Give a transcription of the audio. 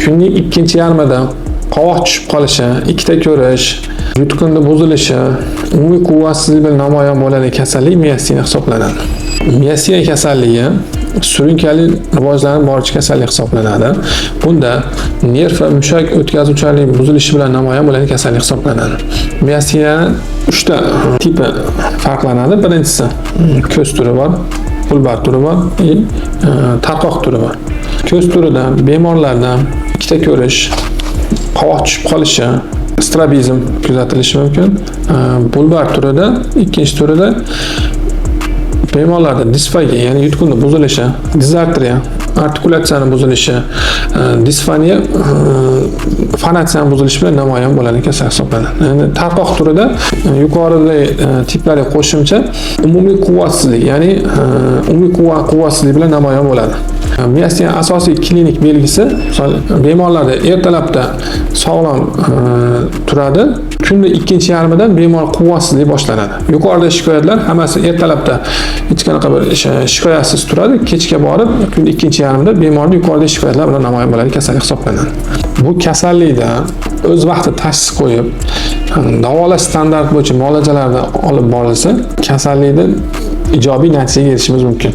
kunning ikkinchi yarmida qovoq tushib qolishi, ikkita ko'rish, yutqinni buzilishi, umumiy quvvatsizlik bilan namoyon bo'ladigan kasallik miasteniya hisoblanadi. Miasteniya kasalligi surunkali rivojlanib boruvchi kasallik hisoblanadi. Bunda nerv va mushak o'tkazuvchanlik buzilishi bilan namoyon bo'ladigan kasallik hisoblanadi. Miasteniyaning 3 ta tipi farqlanadi. Birinchisi ko'z turi bor, bulbar turi bor, tarqoq turi bor. Ko'z turida bemorlarda ikkita ko'rish, qovoq tushib qolishi, strabizm kuzatilishi mumkin. Bulbar turida, ikkinchi turida bemorlarda disfagiya, ya'ni yutqinni buzilishi, dizartriya, artikulatsiyaning buzilishi, disfaniya, fonatsiyaning buzilishi bilan namoyon bo'ladigan kasallik hisoblanadi. Endi tarqoq turida yuqoridagi tiplarga qo'shimcha umumiy quvvatsizlik, ya'ni umumiy quvvatsizlik bilan namoyon bo'ladi. Miasteniya asosiy klinik belgisi, bemorlarda ertalabda sog'lom turadi, kunning ikkinchi yarmidan bemor quvvatsizlik boshlanadi. Yuqoridagi shikoyatlar hammasi ertalabda hech qanaqa bir shikoyatsiz turadi, kechga borib kunning ikkinchi yarmida bemorning yuqoridagi shikoyatlar bilan namoyon bo'ladigan kasallik hisoblanadi. Bu kasallikda o'z vaqtida tashxis qo'yib, davolash standart bo'yicha muolajalardan olib borilsa, kasallikdan ijobiy natijaga erishishimiz mumkin.